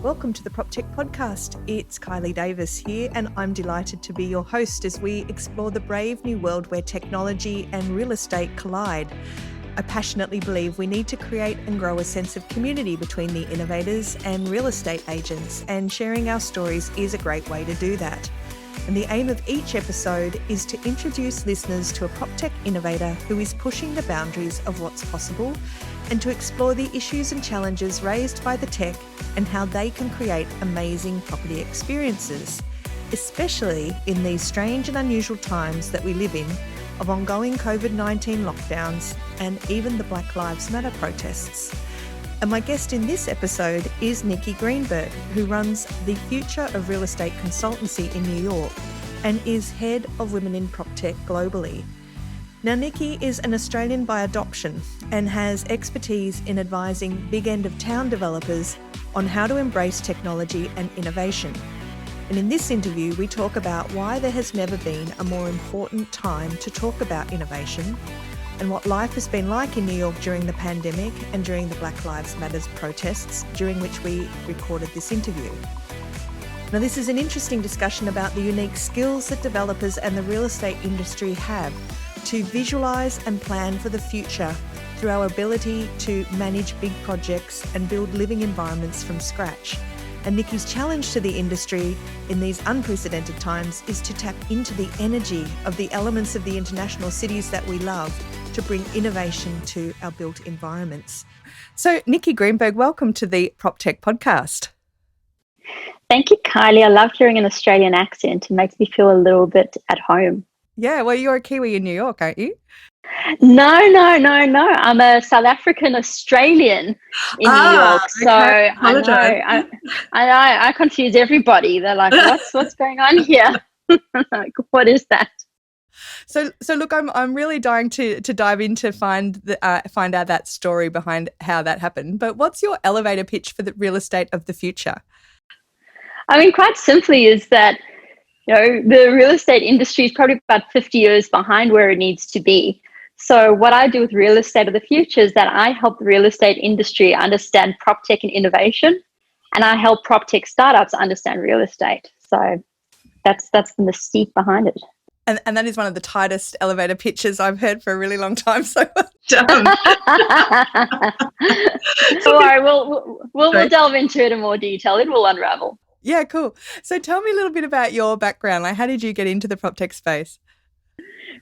Welcome to the PropTech podcast. It's Kylie Davis here, and I'm delighted to be your host as we explore the brave new world where technology and real estate collide. I passionately believe we need to create and grow a sense of community between the innovators and real estate agents, and sharing our stories is a great way to do that. And the aim of each episode is to introduce listeners to a PropTech innovator who is pushing the boundaries of what's possible, and to explore the issues and challenges raised by the tech and how they can create amazing property experiences, especially in these strange and unusual times that we live in, of ongoing COVID-19 lockdowns and even the Black Lives Matter protests. And my guest in this episode is Nikki Greenberg, who runs the Future of Real Estate consultancy in New York and is head of Women in PropTech globally. Now, Nikki is an Australian by adoption and has expertise in advising big end of town developers on how to embrace technology and innovation. And in this interview, we talk about why there has never been a more important time to talk about innovation, and what life has been like in New York during the pandemic and during the Black Lives Matter protests, during which we recorded this interview. Now, this is an interesting discussion about the unique skills that developers and the real estate industry have to visualise and plan for the future through our ability to manage big projects and build living environments from scratch. And Nikki's challenge to the industry in these unprecedented times is to tap into the energy of the elements of the international cities that we love to bring innovation to our built environments. So, Nikki Greenberg, welcome to the PropTech podcast. Thank you, Kylie. I love hearing an Australian accent. It makes me feel a little bit at home. Yeah, well, you're a Kiwi in New York, aren't you? No. I'm a South African Australian in New York. So okay. I confuse everybody. They're like, what's going on here? Like, what is that? So look, I'm really dying to dive in to find out that story behind how that happened. But what's your elevator pitch for the real estate of the future? I mean, quite simply is that, the real estate industry is probably about 50 years behind where it needs to be. So what I do with real estate of the future is that I help the real estate industry understand PropTech and innovation, and I help PropTech startups understand real estate. So that's the mystique behind it. And that is one of the tightest elevator pitches I've heard for a really long time. So well done. Don't worry, we'll delve into it in more detail. It will unravel. Yeah, cool. So tell me a little bit about your background. Like, how did you get into the PropTech space?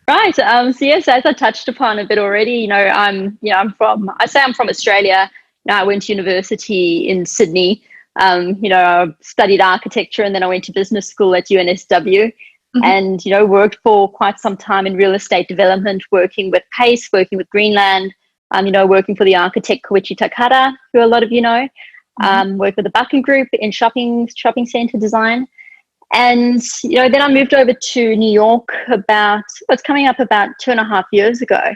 Right. So yes, as I touched upon a bit already, I'm from Australia. I went to university in Sydney. I studied architecture, and then I went to business school at UNSW. Mm-hmm. And, worked for quite some time in real estate development, working with Pace, working with Greenland, working for the architect Koichi Takada, who a lot of you know. Worked with the Buchan Group in shopping centre design. And, then I moved over to New York about 2.5 years ago.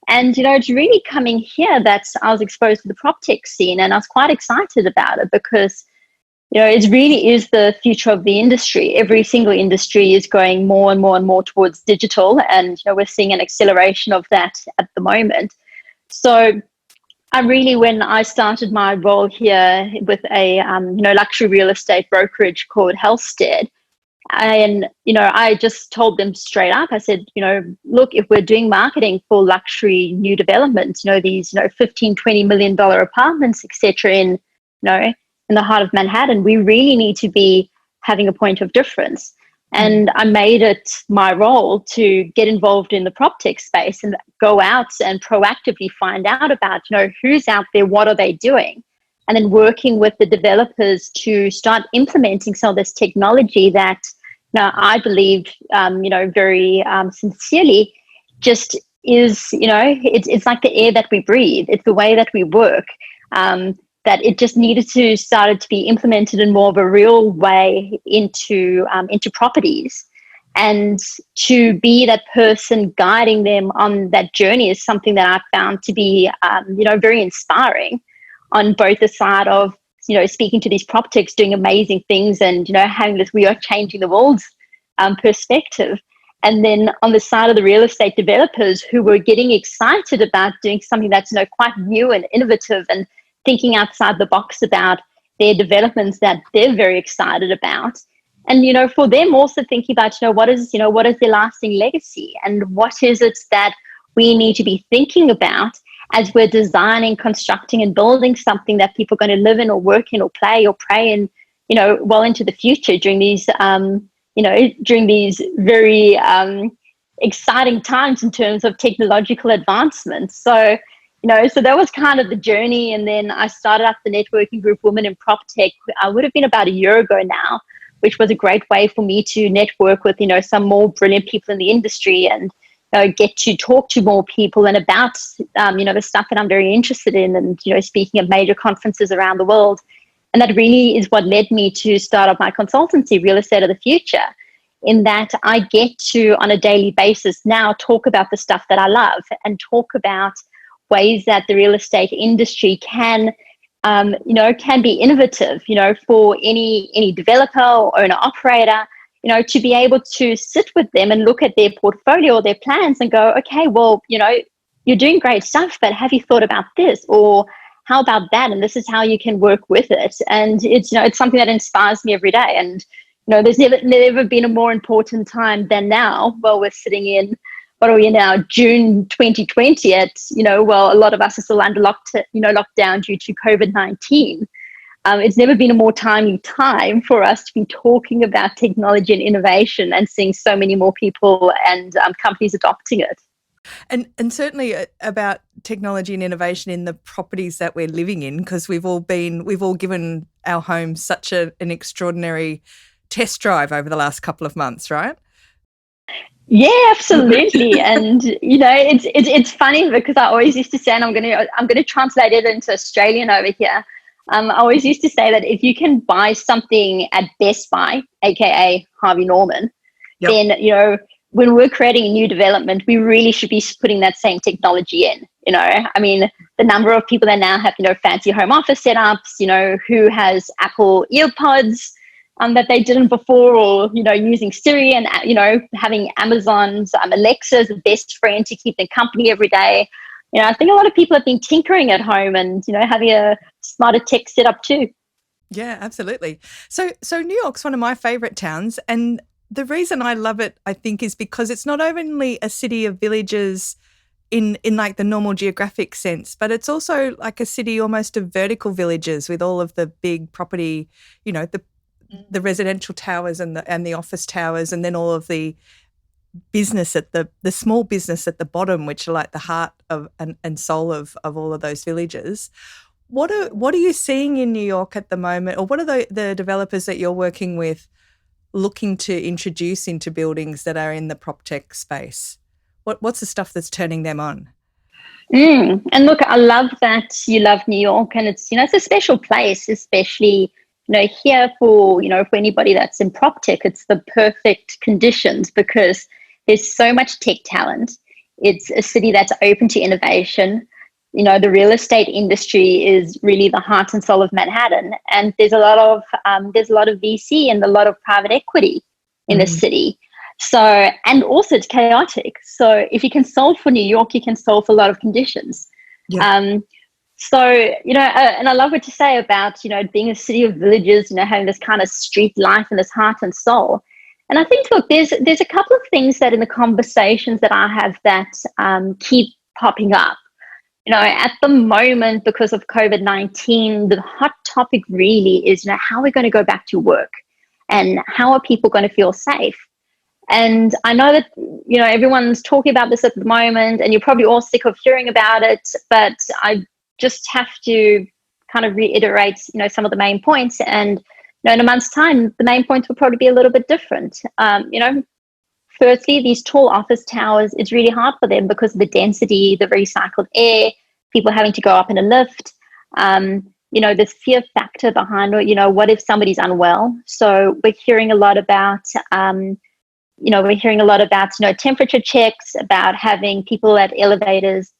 And, it's really coming here that I was exposed to the PropTech scene, and I was quite excited about it because, it really is the future of the industry. Every single industry is going more and more and more towards digital, and, we're seeing an acceleration of that at the moment. So when I started my role here with a luxury real estate brokerage called Halstead, and I just told them straight up. I said, look, if we're doing marketing for luxury new developments, these $15-20 million apartments, etc., in the heart of Manhattan, we really need to be having a point of difference. And I made it my role to get involved in the PropTech space and go out and proactively find out about, who's out there, what are they doing? And then working with the developers to start implementing some of this technology that I believe, very sincerely just is, it's like the air that we breathe. It's the way that we work. That it just needed to started to be implemented in more of a real way into properties, and to be that person guiding them on that journey is something that I found to be very inspiring on both the side of speaking to these PropTechs doing amazing things and having this we are changing the world perspective, and then on the side of the real estate developers who were getting excited about doing something that's quite new and innovative and thinking outside the box about their developments that they're very excited about. And, for them also thinking about, what is their lasting legacy, and what is it that we need to be thinking about as we're designing, constructing and building something that people are going to live in or work in or play or pray in, well into the future during these, very exciting times in terms of technological advancements. So, so that was kind of the journey. And then I started up the networking group Women in PropTech. I would have been about a year ago now, which was a great way for me to network with, some more brilliant people in the industry and get to talk to more people and about, the stuff that I'm very interested in, and, speaking at major conferences around the world. And that really is what led me to start up my consultancy, Real Estate of the Future, in that I get to, on a daily basis now, talk about the stuff that I love and talk about ways that the real estate industry can be innovative, for any developer or owner operator, to be able to sit with them and look at their portfolio or their plans and go, okay, well, you're doing great stuff, but have you thought about this? Or how about that? And this is how you can work with it. And it's, it's something that inspires me every day. And, there's never been a more important time than now. Well, we're sitting in, what are we in now, June 2020 at, a lot of us are still under lockdown due to COVID-19. It's never been a more timely time for us to be talking about technology and innovation and seeing so many more people and companies adopting it. And certainly about technology and innovation in the properties that we're living in, because we've all given our homes such an extraordinary test drive over the last couple of months, right? Yeah, absolutely. And it's funny because I always used to say, and I'm gonna translate it into Australian over here. I always used to say that if you can buy something at Best Buy, aka Harvey Norman, yep, then when we're creating a new development, we really should be putting that same technology in. I mean, the number of people that now have fancy home office setups, who has Apple earpods that they didn't before, or using Siri and having Amazon's Alexa as a best friend to keep them company every day. I think a lot of people have been tinkering at home and having a smarter tech setup too. Yeah, absolutely. So New York's one of my favorite towns, and the reason I love it, I think, is because it's not only a city of villages in like the normal geographic sense, but it's also like a city almost of vertical villages with all of the big property, the residential towers and the office towers, and then all of the business at the small business at the bottom, which are like the heart of and soul of all of those villages. What are you seeing in New York at the moment, or what are the developers that you're working with looking to introduce into buildings that are in the PropTech space? What's the stuff that's turning them on? And look, I love that you love New York, and it's it's a special place, especially here for for anybody that's in PropTech. It's the perfect conditions because there's so much tech talent. It's a city that's open to innovation. The real estate industry is really the heart and soul of Manhattan, and there's a lot of VC and a lot of private equity in the city. So, and also it's chaotic. So if you can solve for New York, you can solve for a lot of conditions. Yeah. So, and I love what you say about, being a city of villages, having this kind of street life and this heart and soul. And I think, look, there's a couple of things that in the conversations that I have that keep popping up. At the moment, because of COVID-19, the hot topic really is, how we're going to go back to work and how are people going to feel safe? And I know that, everyone's talking about this at the moment, and you're probably all sick of hearing about it, but I just have to kind of reiterate, some of the main points. And, in a month's time, the main points will probably be a little bit different. Firstly, these tall office towers, it's really hard for them because of the density, the recycled air, people having to go up in a lift, the fear factor behind, what if somebody's unwell? So we're hearing a lot about, temperature checks, about having people at elevators,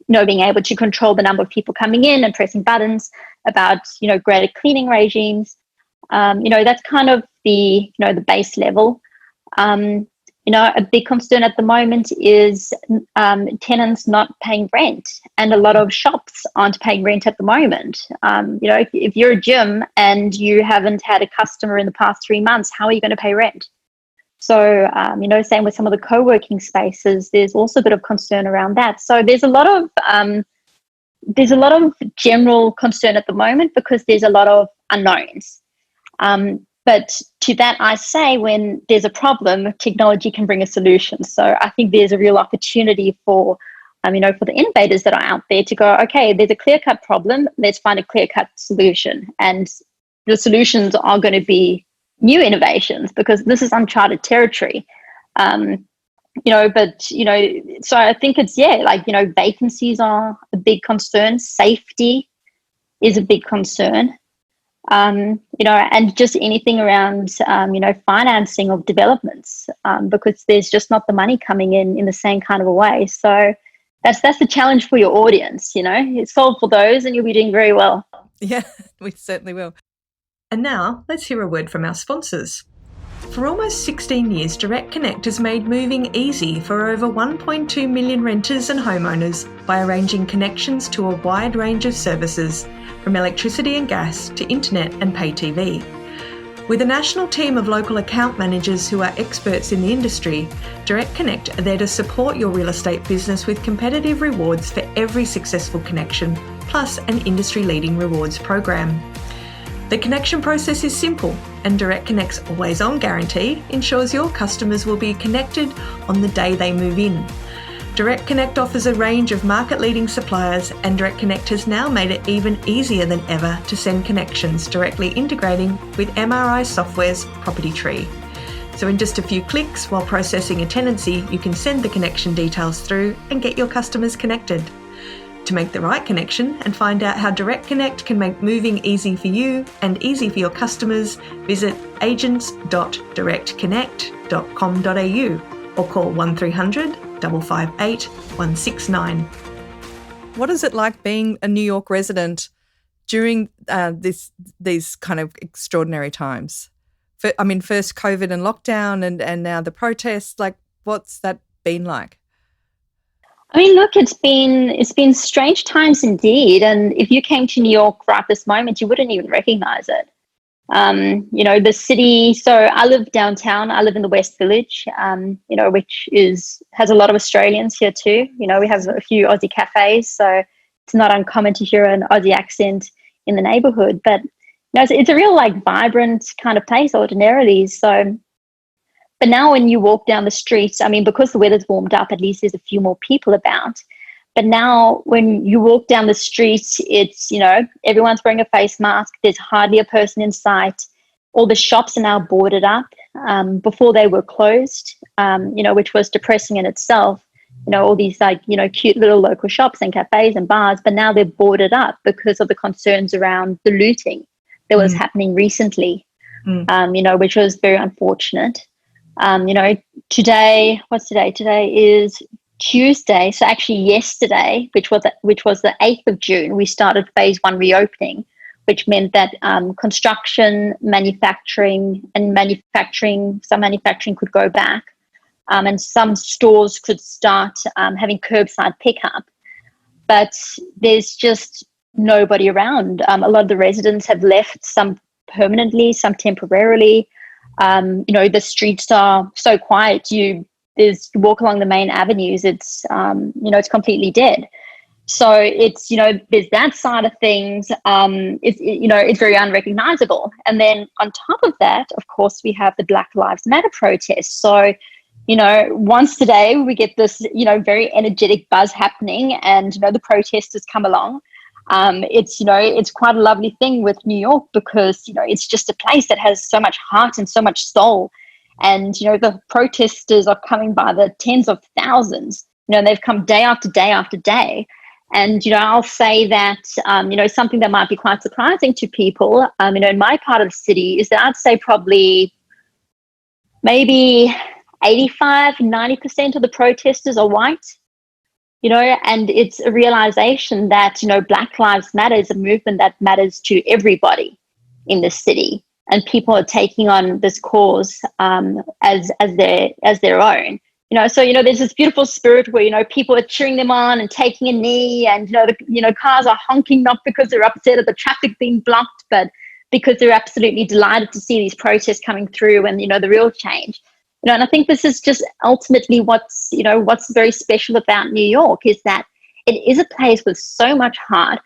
being able to control the number of people coming in and pressing buttons, about, greater cleaning regimes. That's kind of the base level. A big concern at the moment is tenants not paying rent, and a lot of shops aren't paying rent at the moment. If you're a gym and you haven't had a customer in the past 3 months, how are you going to pay rent? So, same with some of the co-working spaces, there's also a bit of concern around that. So there's a lot of general concern at the moment because there's a lot of unknowns. But to that, I say when there's a problem, technology can bring a solution. So I think there's a real opportunity for the innovators that are out there to go, okay, there's a clear-cut problem, let's find a clear-cut solution. And the solutions are going to be new innovations because this is uncharted territory. So I think it's, vacancies are a big concern. Safety is a big concern. And just anything around, financing of developments, because there's just not the money coming in the same kind of a way. So that's the challenge for your audience, solve for those and you'll be doing very well. Yeah, we certainly will. And now let's hear a word from our sponsors. For almost 16 years, Direct Connect has made moving easy for over 1.2 million renters and homeowners by arranging connections to a wide range of services, from electricity and gas to internet and pay TV. With a national team of local account managers who are experts in the industry, Direct Connect are there to support your real estate business with competitive rewards for every successful connection, plus an industry-leading rewards program. The connection process is simple, and Direct Connect's always-on guarantee ensures your customers will be connected on the day they move in. Direct Connect offers a range of market-leading suppliers, and Direct Connect has now made it even easier than ever to send connections directly integrating with MRI Software's Property Tree. So in just a few clicks while processing a tenancy, you can send the connection details through and get your customers connected. To make the right connection and find out how Direct Connect can make moving easy for you and easy for your customers, visit agents.directconnect.com.au or call 1300 558 169. What is it like being a New York resident during these kind of extraordinary times? First COVID and lockdown and now the protests, what's that been like? Look, it's been strange times indeed. And if you came to New York right this moment, you wouldn't even recognize it. The city, so I live downtown. I live in the West Village, which has a lot of Australians here too. We have a few Aussie cafes, so it's not uncommon to hear an Aussie accent in the neighborhood. But it's a real vibrant kind of place ordinarily. So, but now when you walk down the streets, because the weather's warmed up, at least there's a few more people about. But now when you walk down the streets, it's, everyone's wearing a face mask. There's hardly a person in sight. All the shops are now boarded up. Before they were closed, which was depressing in itself. All these cute little local shops and cafes and bars, but now they're boarded up because of the concerns around the looting that was happening recently, which was very unfortunate. Today, what's today? Today is Tuesday. So actually yesterday, which was the 8th of June, we started phase 1 reopening, which meant that construction, some manufacturing could go back, and some stores could start having curbside pickup. But there's just nobody around. A lot of the residents have left, some permanently, some temporarily. The streets are so quiet. You walk along the main avenues, it's it's completely dead. So it's there's that side of things. It's very unrecognizable. And then on top of that, of course, we have the Black Lives Matter protests. So once today we get this very energetic buzz happening, and the protesters come along. It's quite a lovely thing with New York because it's just a place that has so much heart and so much soul. And, the protesters are coming by the tens of thousands, they've come day after day after day. And, I'll say that, something that might be quite surprising to people, in my part of the city is that I'd say probably maybe 85-90% of the protesters are white, and it's a realization that, Black Lives Matter is a movement that matters to everybody in the city. and people are taking on this cause as their own. So there's this beautiful spirit where people are cheering them on and taking a knee, and the cars are honking, not because they're upset at the traffic being blocked, but because they're absolutely delighted to see these protests coming through and the real change. And I think this is just ultimately what's very special about New York, is that it is a place with so much heart,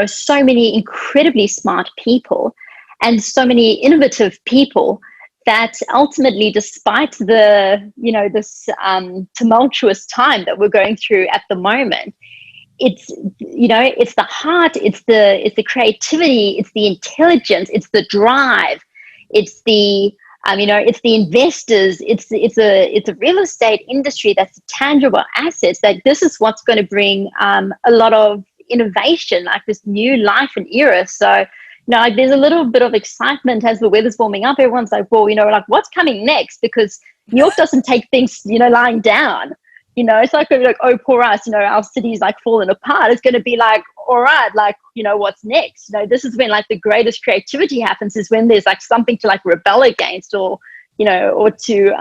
so many incredibly smart people and so many innovative people, that ultimately, despite the this tumultuous time that we're going through at the moment, it's the heart, it's the creativity, it's the intelligence, it's the drive, it's the it's the investors, it's a real estate industry that's tangible assets. That this is what's going to bring a lot of innovation, like this new life and era. So there's a little bit of excitement as the weather's warming up. Everyone's like, well, like, what's coming next? Because New York doesn't take things lying down. It's not going to be like, oh, poor us, our city's like falling apart. It's going to be like, all right, like, what's next? This is when like the greatest creativity happens, is when there's like something to like rebel against, or to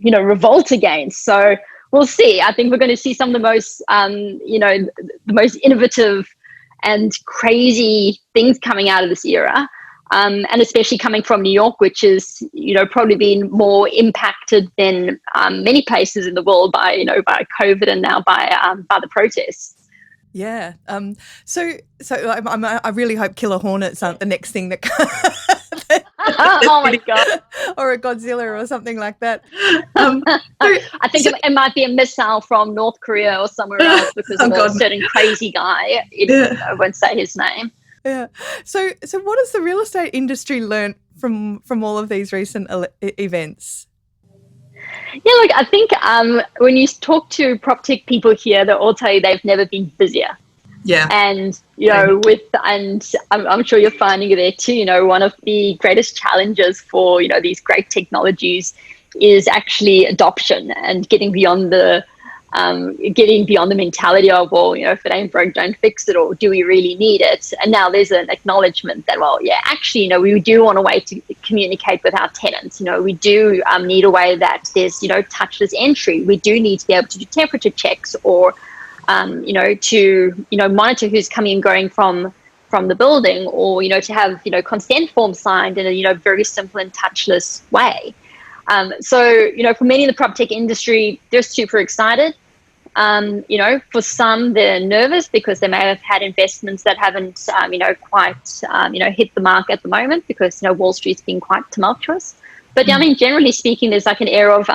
revolt against. So we'll see. I think we're going to see some of the most the most innovative and crazy things coming out of this era. And especially coming from New York, which is, probably been more impacted than many places in the world by COVID, and now by the protests. Yeah. So I really hope killer hornets aren't the next thing that oh my God. or a Godzilla or something like that. I think it might be a missile from North Korea or somewhere else, because of a certain crazy guy. I won't say his name. Yeah. So what has the real estate industry learned from all of these recent events? Yeah, look, I think when you talk to PropTech people here, they'll all tell you they've never been busier. Yeah. And, I'm sure you're finding it there too, one of the greatest challenges for, these great technologies is actually adoption, and getting beyond the mentality of, well, if it ain't broke, don't fix it, or do we really need it? And now there's an acknowledgement that, well, yeah, actually, we do want a way to communicate with our tenants. We do need a way that there's, touchless entry. We do need to be able to do temperature checks, or, to, monitor who's coming and going from the building, or, to have, consent forms signed in a, very simple and touchless way. So, for many in the PropTech industry, they're super excited. For some, they're nervous because they may have had investments that haven't, quite, hit the mark at the moment, because, Wall Street's been quite tumultuous. But I mean, generally speaking, there's like an air of,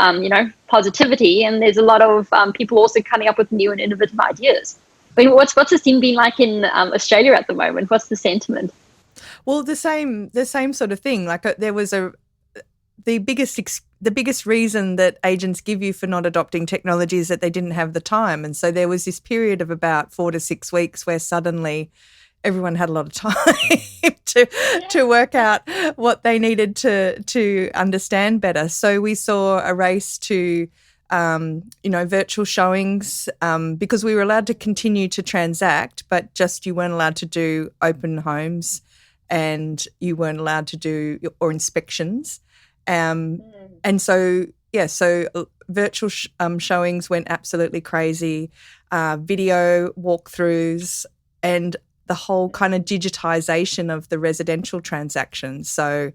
positivity, and there's a lot of people also coming up with new and innovative ideas. I mean, what's the scene been like in Australia at the moment? What's the sentiment? Well, the same sort of thing. Like there was the biggest reason that agents give you for not adopting technology is that they didn't have the time. And so there was this period of about 4 to 6 weeks where suddenly everyone had a lot of time to work out what they needed to understand better. So we saw a race to virtual showings, because we were allowed to continue to transact, but just you weren't allowed to do open homes, and you weren't allowed to do or inspections. And so virtual showings went absolutely crazy, video walkthroughs, and the whole kind of digitization of the residential transactions. So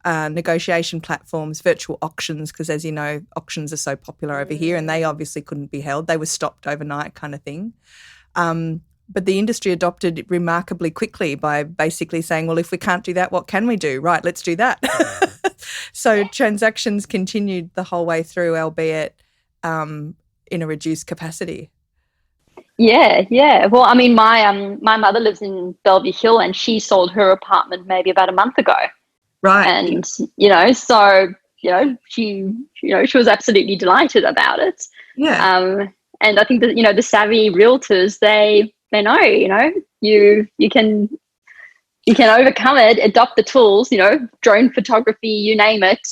negotiation platforms, virtual auctions, because as you know, auctions are so popular over here, and they obviously couldn't be held. They were stopped overnight kind of thing. But the industry adopted it remarkably quickly by basically saying, well, if we can't do that, what can we do? Right, let's do that. So transactions continued the whole way through, albeit in a reduced capacity. Yeah. Well, I mean, my mother lives in Bellevue Hill, and she sold her apartment maybe about a month ago. Right. And, she was absolutely delighted about it. Yeah. And I think that, the savvy realtors, they know, you can overcome it, adopt the tools, drone photography, you name it.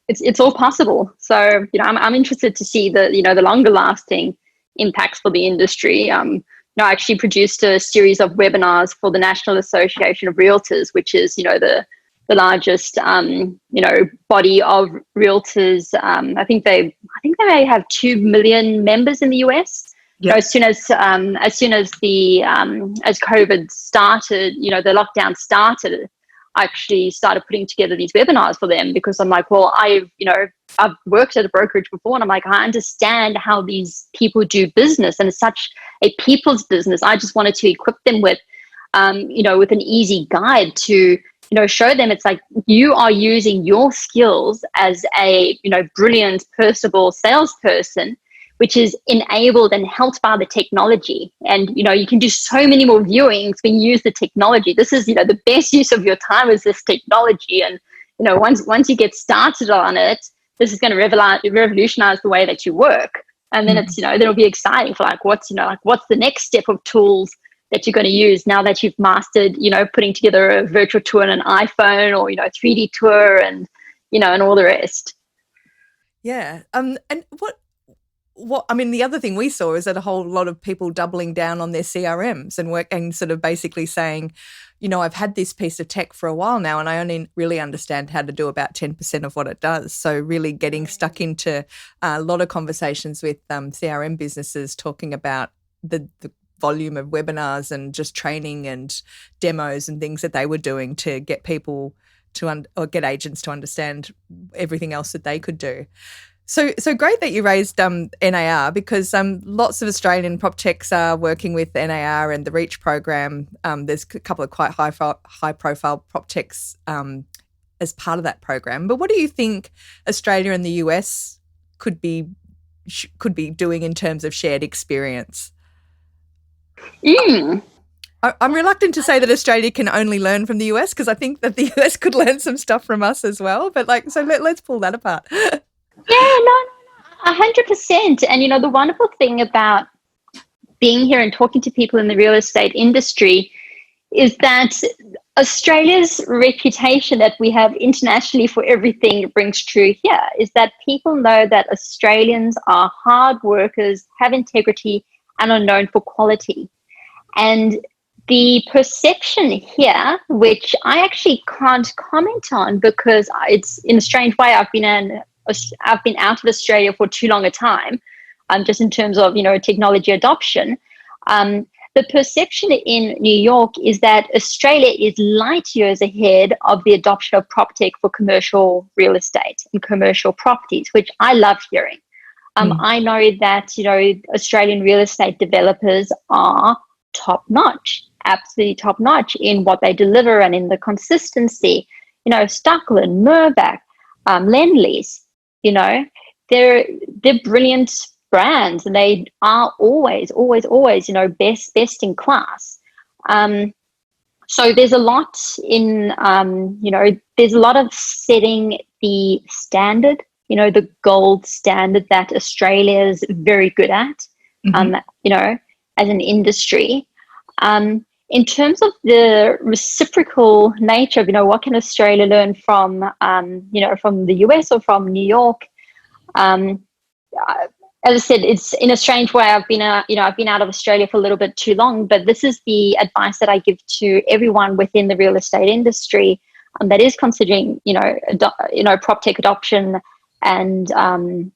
It's all possible. So, I'm interested to see the longer lasting impacts for the industry. I actually produced a series of webinars for the National Association of Realtors, which is, the the largest, body of realtors. I think they may have 2 million members in the US. Yep. As soon as the as COVID started, the lockdown started, I actually started putting together these webinars for them, because I'm like, well, I've worked at a brokerage before, and I'm like, I understand how these people do business, and it's such a people's business. I just wanted to equip them with, with an easy guide to, show them it's like you are using your skills as a, brilliant, personable salesperson, which is enabled and helped by the technology. And, you can do so many more viewings when you use the technology. This is, the best use of your time is this technology. And, once you get started on it, this is going to revolutionize the way that you work. And then it's, then it'll be exciting for what's the next step of tools that you're going to use now that you've mastered, putting together a virtual tour on an iPhone, or, 3D tour, and, and all the rest. Yeah. And what I mean, the other thing we saw is that a whole lot of people doubling down on their CRMs and sort of basically saying, I've had this piece of tech for a while now, and I only really understand how to do about 10% of what it does. So really getting stuck into a lot of conversations with CRM businesses talking about the volume of webinars and just training and demos and things that they were doing to get people or get agents to understand everything else that they could do. So great that you raised NAR, because lots of Australian PropTechs are working with NAR and the REACH program. There's a couple of quite high-profile PropTechs as part of that program. But what do you think Australia and the US could be doing in terms of shared experience? I'm reluctant to say that Australia can only learn from the US, because I think that the US could learn some stuff from us as well. But let's pull that apart. Yeah, no, 100%. And, the wonderful thing about being here and talking to people in the real estate industry is that Australia's reputation that we have internationally for everything rings true here, is that people know that Australians are hard workers, have integrity, and are known for quality. And the perception here, which I actually can't comment on because it's in a strange way, I've been out of Australia for too long a time, just in terms of, technology adoption. The perception in New York is that Australia is light years ahead of the adoption of PropTech for commercial real estate and commercial properties, which I love hearing. I know that, Australian real estate developers are top-notch, absolutely top-notch in what they deliver and in the consistency. Stuckland, Mirvac, Lendlease, they're brilliant brands, and they are always, best in class. So there's a lot in, there's a lot of setting the standard, the gold standard that Australia is very good at, as an industry. In terms of the reciprocal nature of, what can Australia learn from, from the US or from New York? As I said, it's in a strange way. I've been out of Australia for a little bit too long, but this is the advice that I give to everyone within the real estate industry that is considering, PropTech adoption and, and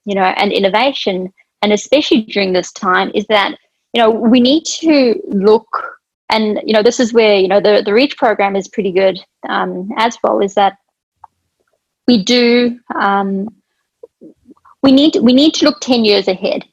innovation, and especially during this time, is that, we need to look, and, this is where, the REACH program is pretty good as well, is that we do, we need to look 10 years ahead.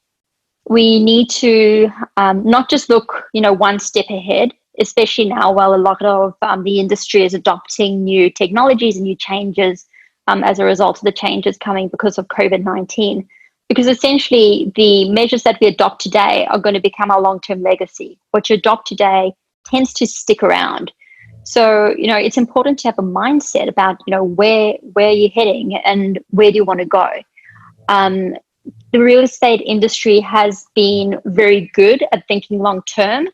We need to not just look, one step ahead, especially now while a lot of the industry is adopting new technologies and new changes as a result of the changes coming because of COVID-19. Because essentially the measures that we adopt today are going to become our long-term legacy. What you adopt today tends to stick around. So, it's important to have a mindset about, where you're heading and where do you want to go. The real estate industry has been very good at thinking long term.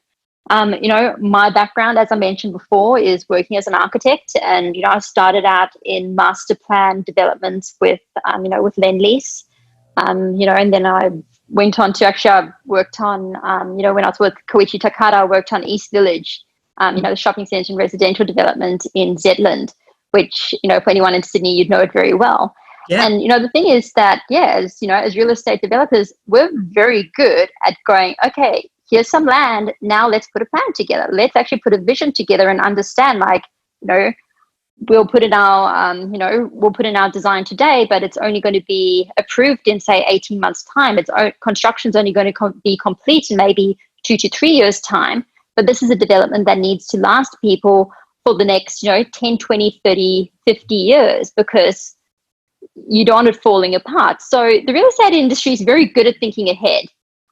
My background, as I mentioned before, is working as an architect, and I started out in master plan developments with with Lendlease, and then I went on to I worked on when I was with Koichi Takata, I worked on East Village, the shopping centre and residential development in Zetland, which, for anyone in Sydney, you'd know it very well. Yeah. And, the thing is that, as real estate developers, we're very good at going, okay, here's some land. Now let's put a plan together. Let's actually put a vision together and understand, we'll put in our design today, but it's only going to be approved in, say, 18 months time. Construction's only going to be complete in maybe 2 to 3 years time. But this is a development that needs to last people for the next, 10, 20, 30, 50 years, because you don't want it falling apart. So the real estate industry is very good at thinking ahead.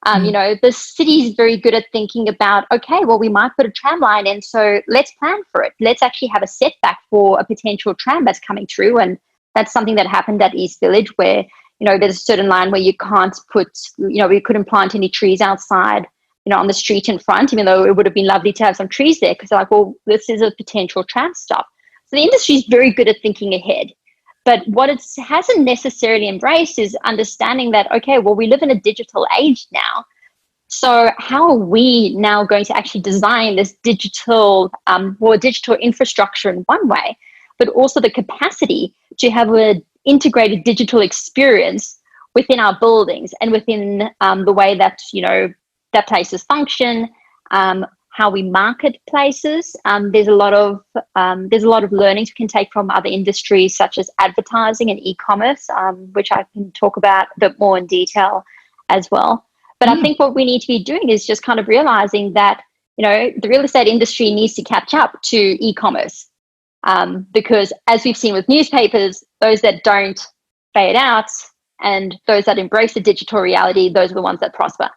The city is very good at thinking about, okay, well, we might put a tram line in, so let's plan for it. Let's actually have a setback for a potential tram that's coming through. And that's something that happened at East Village, where, there's a certain line where you can't put, we couldn't plant any trees outside, on the street in front, even though it would have been lovely to have some trees there, because they're like, well, this is a potential tram stop. So the industry is very good at thinking ahead. But what it hasn't necessarily embraced is understanding that, okay, well, we live in a digital age now. So how are we now going to actually design this digital infrastructure in one way, but also the capacity to have an integrated digital experience within our buildings and within the way that, that places function, how we market places. There's a lot of learnings we can take from other industries, such as advertising and e-commerce, which I can talk about a bit more in detail as well. But I think what we need to be doing is just kind of realizing that, the real estate industry needs to catch up to e-commerce, because as we've seen with newspapers, those that don't fade out and those that embrace the digital reality, those are the ones that prosper.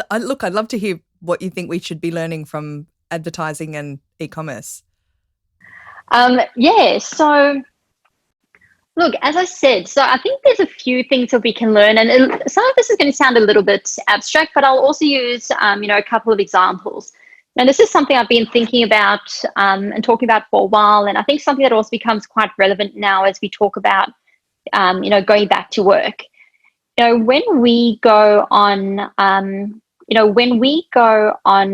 I'd love to hear what you think we should be learning from advertising and e-commerce. So look, as I said, so I think there's a few things that we can learn, and some of this is going to sound a little bit abstract, but I'll also use, a couple of examples. And this is something I've been thinking about and talking about for a while, and I think something that also becomes quite relevant now as we talk about, going back to work. When we go on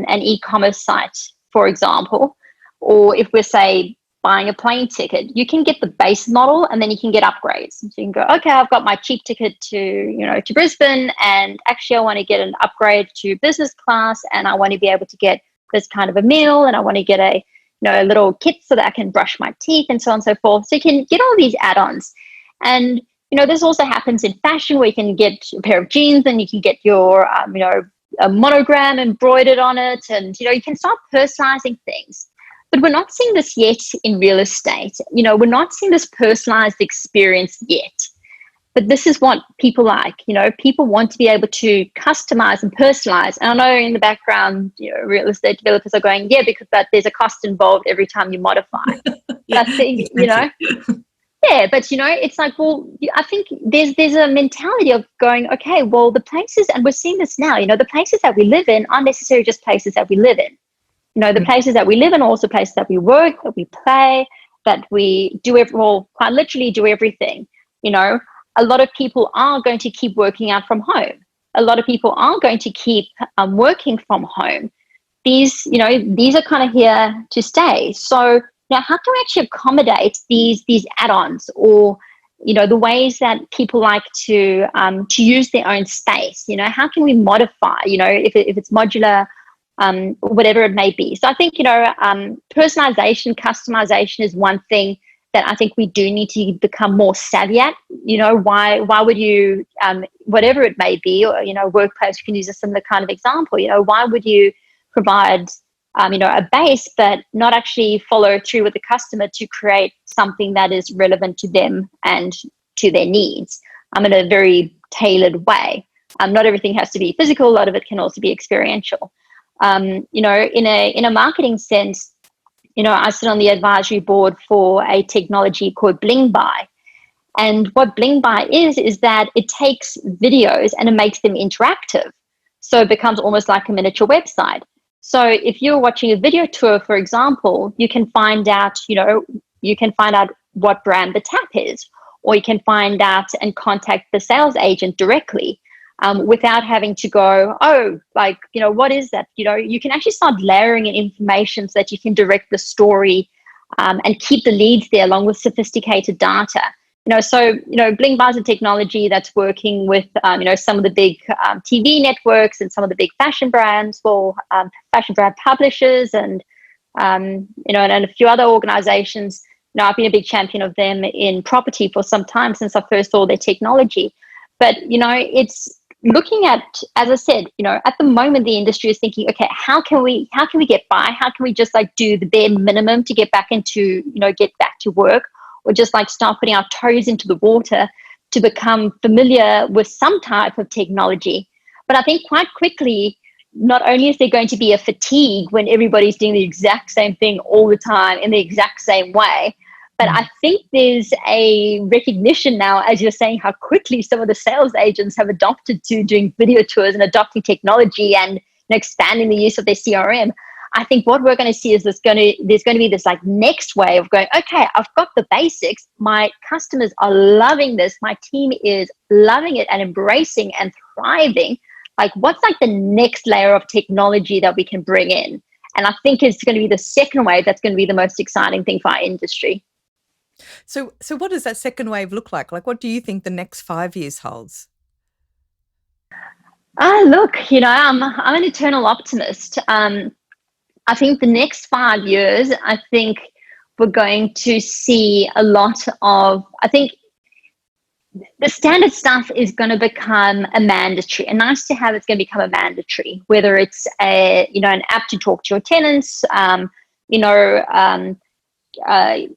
an e-commerce site, for example, or if we're, say, buying a plane ticket, you can get the base model and then you can get upgrades. So you can go, okay, I've got my cheap ticket to Brisbane, and actually I want to get an upgrade to business class, and I want to be able to get this kind of a meal, and I want to get a little kit so that I can brush my teeth and so on and so forth. So you can get all these add-ons. And this also happens in fashion, where you can get a pair of jeans and you can get your, a monogram embroidered on it, and, you can start personalizing things. But we're not seeing this yet in real estate. We're not seeing this personalized experience yet. But this is what people like. People want to be able to customize and personalize. And I know in the background, real estate developers are going, yeah, because there's a cost involved every time you modify. Yeah, but I think, yeah, but it's like, well, I think there's a mentality of going, okay, well, the places, and we're seeing this now, the places that we live in aren't necessarily just places that we live in. The places that we live in are also places that we work, that we play, that we do quite literally do everything. A lot of people are going to keep working out from home. A lot of people are going to keep working from home. These are kind of here to stay. So now, how can we actually accommodate these add-ons, or the ways that people like to use their own space? How can we modify? If it's modular, whatever it may be. So I think personalization, customization is one thing that I think we do need to become more savvy at. Why would you, whatever it may be, or workplace, you can use a similar kind of example. Why would you provide a base, but not actually follow through with the customer to create something that is relevant to them and to their needs in a very tailored way? Not everything has to be physical. A lot of it can also be experiential. In a marketing sense, I sit on the advisory board for a technology called Bling Buy. And what Bling Buy is that it takes videos and it makes them interactive. So it becomes almost like a miniature website. So if you're watching a video tour, for example, you can find out what brand the tap is, or you can find out and contact the sales agent directly without having to go, what is that? You can actually start layering in information so that you can direct the story and keep the leads there along with sophisticated data. Bling buys a technology that's working with, some of the big TV networks and some of the big fashion brands for fashion brand publishers and a few other organizations. I've been a big champion of them in property for some time since I first saw their technology. But, it's looking at, as I said, at the moment, the industry is thinking, okay, how can we get by? How can we just do the bare minimum to get back to work, or just start putting our toes into the water to become familiar with some type of technology? But I think quite quickly, not only is there going to be a fatigue when everybody's doing the exact same thing all the time in the exact same way, but I think there's a recognition now, as you're saying, how quickly some of the sales agents have adopted to doing video tours and adopting technology and expanding the use of their CRM. I think what we're going to see is there's going to be this next wave of going, okay, I've got the basics. My customers are loving this. My team is loving it and embracing and thriving. What's the next layer of technology that we can bring in? And I think it's going to be the second wave that's going to be the most exciting thing for our industry. So what does that second wave look like? What do you think the next 5 years holds? Look, I'm an eternal optimist. I think the next 5 years, I think we're going to see a lot of, I think the standard stuff is going to become a mandatory. A nice to have, it's going to become a mandatory, whether it's an app to talk to your tenants,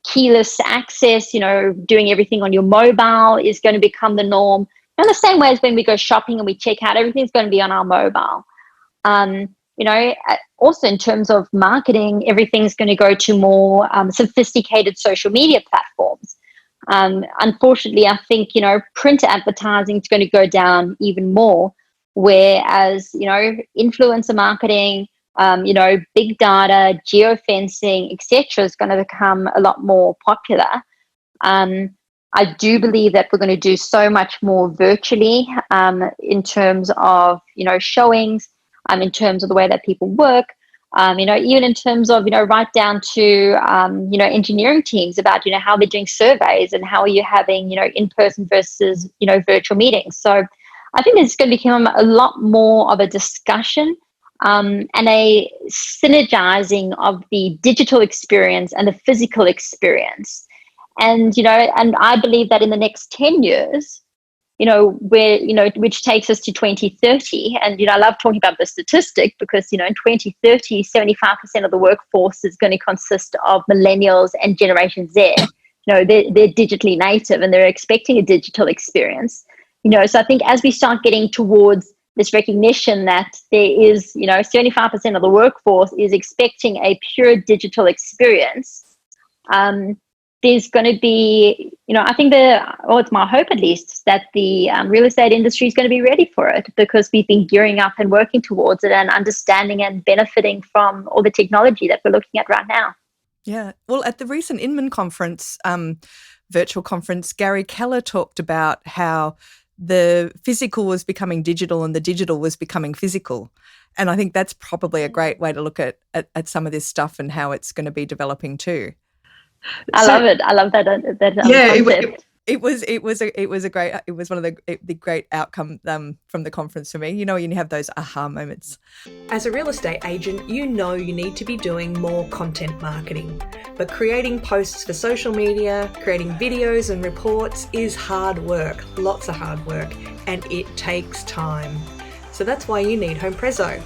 keyless access, doing everything on your mobile is going to become the norm. In the same way as when we go shopping and we check out, everything's going to be on our mobile. Also in terms of marketing, everything's going to go to more sophisticated social media platforms. Unfortunately, I think, print advertising is going to go down even more, whereas, influencer marketing, big data, geofencing, etc., is going to become a lot more popular. I do believe that we're going to do so much more virtually in terms of, showings, in terms of the way that people work, even in terms of, right down to, engineering teams about, how they're doing surveys and how are you having, in-person versus, virtual meetings. So I think there's going to become a lot more of a discussion and a synergizing of the digital experience and the physical experience. And, and I believe that in the next 10 years, which takes us to 2030. And, I love talking about the statistic because, in 2030, 75% of the workforce is going to consist of millennials and Generation Z. They're digitally native and they're expecting a digital experience. So I think as we start getting towards this recognition that there is, 75% of the workforce is expecting a pure digital experience, there's going to be, I think it's my hope at least, that the real estate industry is going to be ready for it because we've been gearing up and working towards it and understanding and benefiting from all the technology that we're looking at right now. Yeah. Well, at the recent Inman conference, virtual conference, Gary Keller talked about how the physical was becoming digital and the digital was becoming physical. And I think that's probably a great way to look at some of this stuff and how it's going to be developing too. I love it. I love that concept. It was one of the great outcome from the conference for me. You have those aha moments. As a real estate agent, you need to be doing more content marketing. But creating posts for social media, creating videos and reports is hard work, lots of hard work, and it takes time. So that's why you need HomePrezo.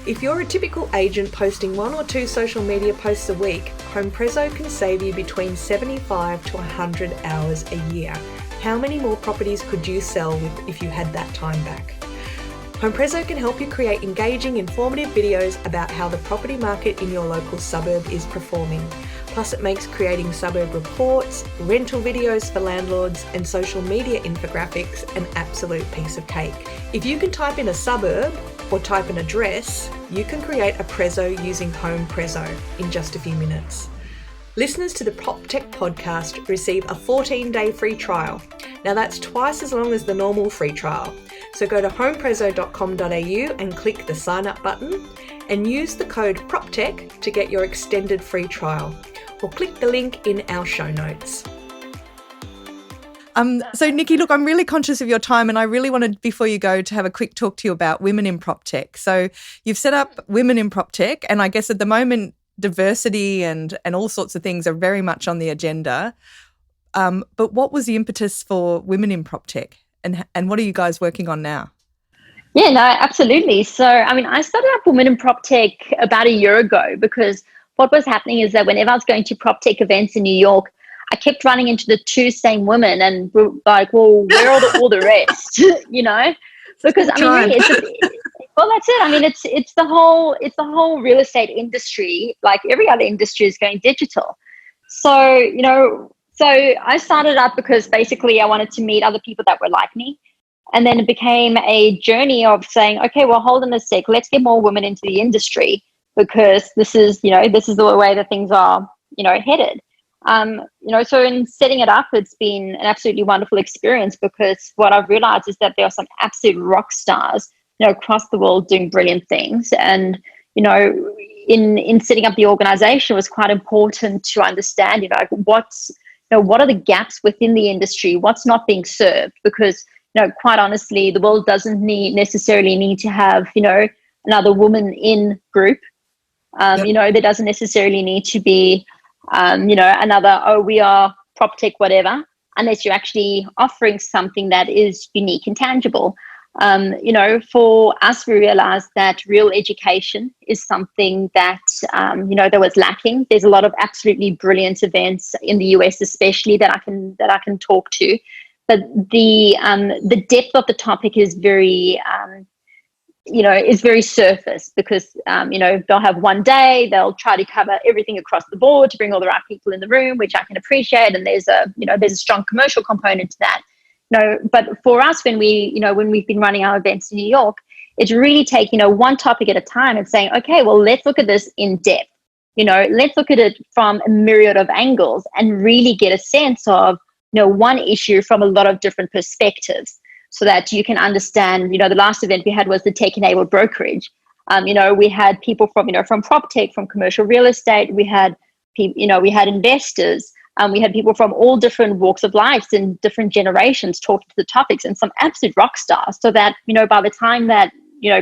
If you're a typical agent posting 1 or 2 social media posts a week, HomePrezo can save you between 75 to 100 hours a year. How many more properties could you sell if you had that time back? HomePrezo can help you create engaging, informative videos about how the property market in your local suburb is performing. Plus, it makes creating suburb reports, rental videos for landlords, and social media infographics an absolute piece of cake. If you can type in a suburb or type an address, you can create a Prezo using HomePrezo in just a few minutes. Listeners to the PropTech podcast receive a 14-day free trial. Now that's twice as long as the normal free trial. So go to homeprezo.com.au and click the sign up button and use the code PropTech to get your extended free trial. or click the link in our show notes. So Nikki, look, I'm really conscious of your time, and I really wanted, before you go, to have a quick talk to you about women in PropTech. So you've set up Women in PropTech, and I guess at the moment, diversity and all sorts of things are very much on the agenda. But what was the impetus for Women in PropTech, and what are you guys working on now? Yeah, no, absolutely. So, I started up Women in PropTech about a year ago because what was happening is that whenever I was going to PropTech events in New York, I kept running into the two same women and we're like, well, where are all the rest? Because really, well, that's it. It's the whole real estate industry, like every other industry, is going digital. So, so I started up because basically I wanted to meet other people that were like me. And then it became a journey of saying, okay, well, hold on a sec, let's get more women into the industry because this is the way that things are, headed. So in setting it up, it's been an absolutely wonderful experience because what I've realized is that there are some absolute rock stars, across the world doing brilliant things. And, in setting up the organization, it was quite important to understand, what are the gaps within the industry, what's not being served, because quite honestly, the world doesn't necessarily need to have, another woman in group. There doesn't necessarily need to be, another, we are PropTech, whatever, unless you're actually offering something that is unique and tangible. For us, we realized that real education is something that, that was lacking. There's a lot of absolutely brilliant events in the US, especially that I can talk to. But the depth of the topic is very, is very surface because, they'll have one day, they'll try to cover everything across the board to bring all the right people in the room, which I can appreciate. And there's a strong commercial component to that. But for us, when we've been running our events in New York, it's really taking, one topic at a time and saying, okay, well, let's look at this in depth. Let's look at it from a myriad of angles and really get a sense of, one issue from a lot of different perspectives so that you can understand, the last event we had was the tech-enabled brokerage. We had people from PropTech, from commercial real estate. We had people, we had investors. We had people from all different walks of life and different generations talking to the topics and some absolute rock stars so that, by the time that,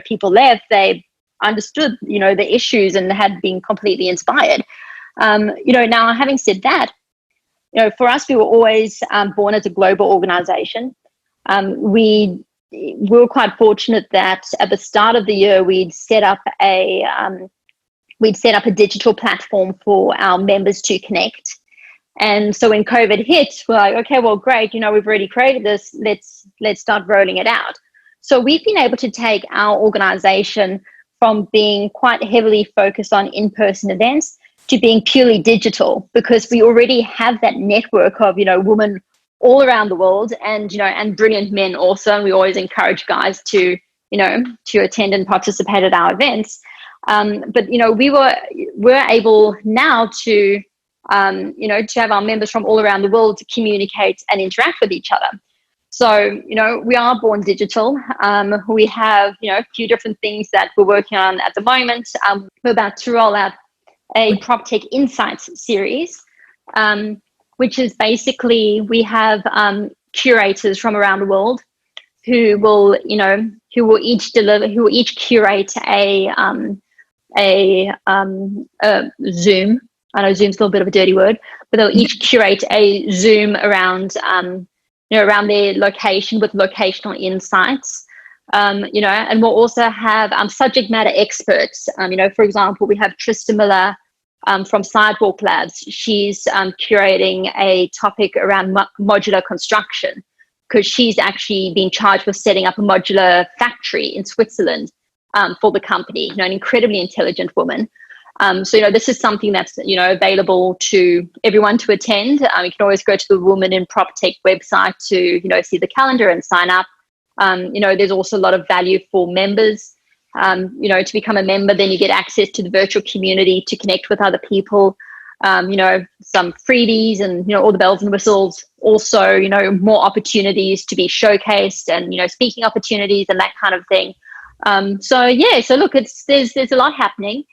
people left, they understood, the issues and had been completely inspired. Now having said that, for us, we were always born as a global organization. We were quite fortunate that at the start of the year, we'd set up a digital platform for our members to connect. And so when COVID hit, we're like, okay, well, great, we've already created this. Let's start rolling it out. So we've been able to take our organization from being quite heavily focused on in-person events to being purely digital because we already have that network of, women all around the world and brilliant men also. And we always encourage guys to attend and participate at our events. But we're able now to have our members from all around the world to communicate and interact with each other. So, we are born digital. We have, a few different things that we're working on at the moment. We're about to roll out a PropTech Insights series, which is basically we have curators from around the world who will each curate a Zoom. I know Zoom's still a bit of a dirty word, but they'll each curate a Zoom around around their location with locational insights. And we'll also have subject matter experts. For example, we have Trista Miller from Sidewalk Labs. She's curating a topic around modular construction because she's actually been charged with setting up a modular factory in Switzerland for the company. An incredibly intelligent woman. So this is something that's available to everyone to attend. You can always go to the Women in PropTech website to see the calendar and sign up. There's also a lot of value for members. To become a member, then you get access to the virtual community to connect with other people. Some freebies and all the bells and whistles. Also, more opportunities to be showcased and speaking opportunities and that kind of thing. So look, there's a lot happening.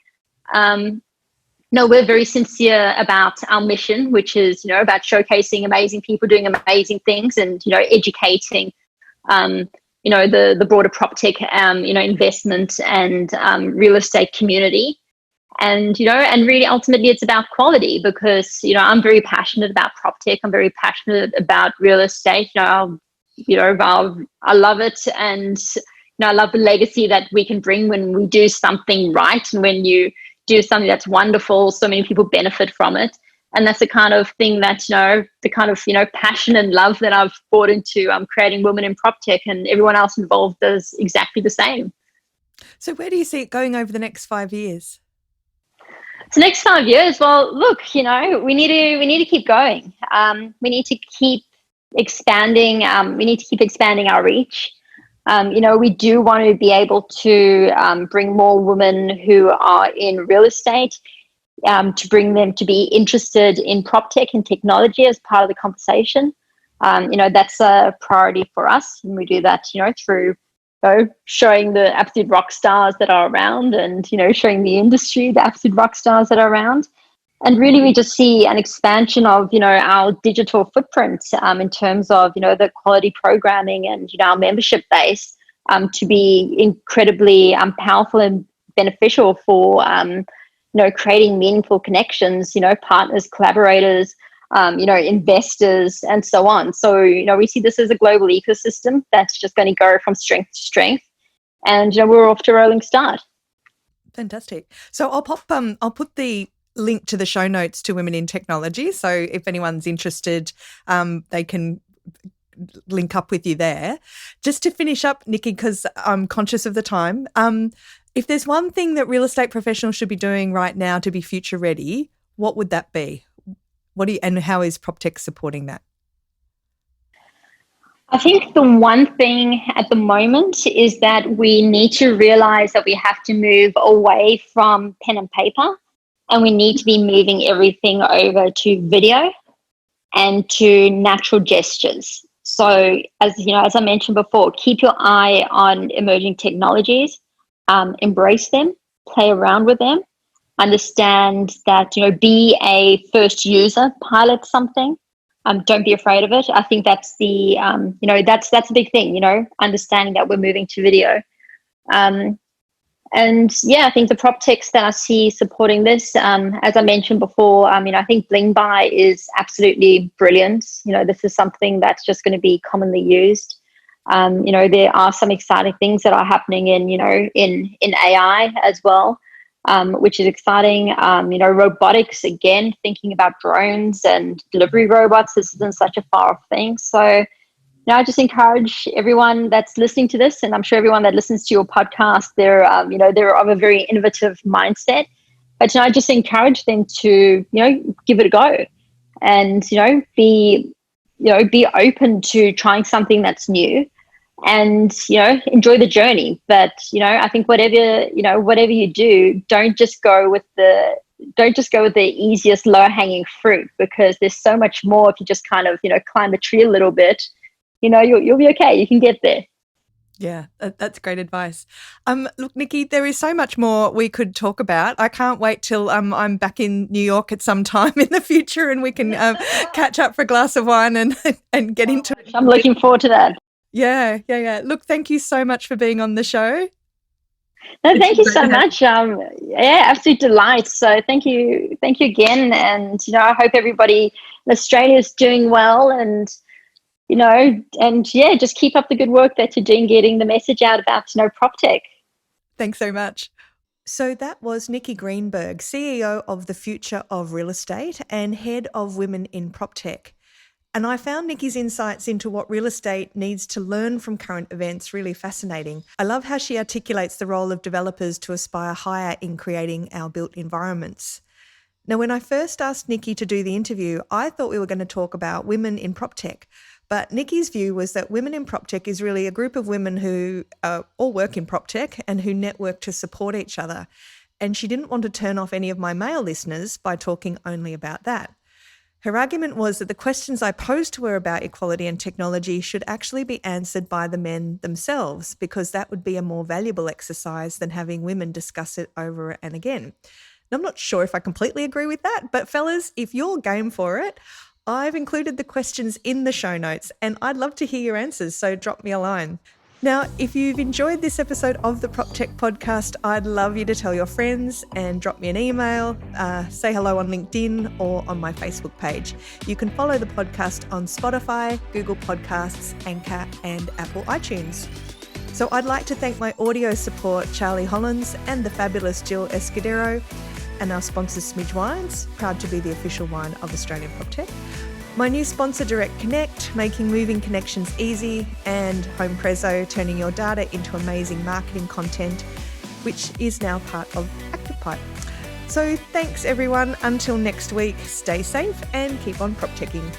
No, we're very sincere about our mission, which is, about showcasing amazing people doing amazing things and, educating, the broader PropTech, investment and real estate community. And, and really ultimately it's about quality because, I'm very passionate about PropTech. I'm very passionate about real estate. I love it. And, I love the legacy that we can bring when we do something right and when you do something that's wonderful, so many people benefit from it. And that's the kind of thing that, the kind of, passion and love that I've brought into creating Women in PropTech, and everyone else involved does exactly the same. So where do you see it going over the next 5 years? So next 5 years, well, look, we need to keep going. We need to keep expanding. We need to keep expanding our reach. We do want to be able to bring more women who are in real estate, to bring them to be interested in PropTech and technology as part of the conversation. That's a priority for us. And we do that, through showing the absolute rock stars that are around and, showing the industry the absolute rock stars that are around. And really, we just see an expansion of, our digital footprint in terms of, the quality programming and, our membership base to be incredibly powerful and beneficial for, creating meaningful connections, partners, collaborators, investors, and so on. So, we see this as a global ecosystem that's just going to go from strength to strength. And, we're off to a rolling start. Fantastic. So I'll put the link to the show notes to Women in Technology. So if anyone's interested, they can link up with you there. Just to finish up, Nikki, because I'm conscious of the time, if there's one thing that real estate professionals should be doing right now to be future ready, what would that be? And how is PropTech supporting that? I think the one thing at the moment is that we need to realize that we have to move away from pen and paper, and we need to be moving everything over to video and to natural gestures. So as I mentioned before, keep your eye on emerging technologies, embrace them, play around with them, understand that, be a first user, pilot something. Don't be afraid of it. I think that's the, that's a big thing, understanding that we're moving to video. And yeah, I think the PropTechs that I see supporting this, as I mentioned before, I think Bling Buy is absolutely brilliant. This is something that's just going to be commonly used. There are some exciting things that are happening in AI as well, which is exciting. Robotics, again, thinking about drones and delivery robots. This isn't such a far off thing. So, I just encourage everyone that's listening to this, and I'm sure everyone that listens to your podcast, they're of a very innovative mindset. But I just encourage them to, give it a go, and be open to trying something that's new, and enjoy the journey. But I think whatever you do, don't just go with the easiest low hanging fruit, because there's so much more if you just kind of climb the tree a little bit. You'll be okay. You can get there. Yeah, that's great advice. Look, Nikki, there is so much more we could talk about. I can't wait till I'm back in New York at some time in the future, and we can catch up for a glass of wine and get into it. I'm looking forward to that. Yeah. Look, thank you so much for being on the show. No, thank you so much. Absolute delight. So thank you again. And I hope everybody in Australia is doing well, and just keep up the good work that you're doing, getting the message out about, PropTech. Thanks so much. So that was Nikki Greenberg, CEO of the Future of Real Estate and Head of Women in PropTech. And I found Nikki's insights into what real estate needs to learn from current events really fascinating. I love how she articulates the role of developers to aspire higher in creating our built environments. Now, when I first asked Nikki to do the interview, I thought we were going to talk about women in PropTech. But Nikki's view was that Women in PropTech is really a group of women who all work in PropTech and who network to support each other. And she didn't want to turn off any of my male listeners by talking only about that. Her argument was that the questions I posed to her about equality and technology should actually be answered by the men themselves, because that would be a more valuable exercise than having women discuss it over and again. I'm not sure if I completely agree with that, but fellas, if you're game for it, I've included the questions in the show notes and I'd love to hear your answers, so drop me a line. Now, if you've enjoyed this episode of the PropTech podcast, I'd love you to tell your friends and drop me an email, say hello on LinkedIn or on my Facebook page. You can follow the podcast on Spotify, Google Podcasts, Anchor, and Apple iTunes. So I'd like to thank my audio support, Charlie Hollins and the fabulous Jill Escudero, and our sponsor, Smidge Wines, proud to be the official wine of Australian PropTech. My new sponsor, Direct Connect, making moving connections easy, and Home Prezzo, turning your data into amazing marketing content, which is now part of ActivePipe. So thanks everyone. Until next week, stay safe and keep on PropTeching.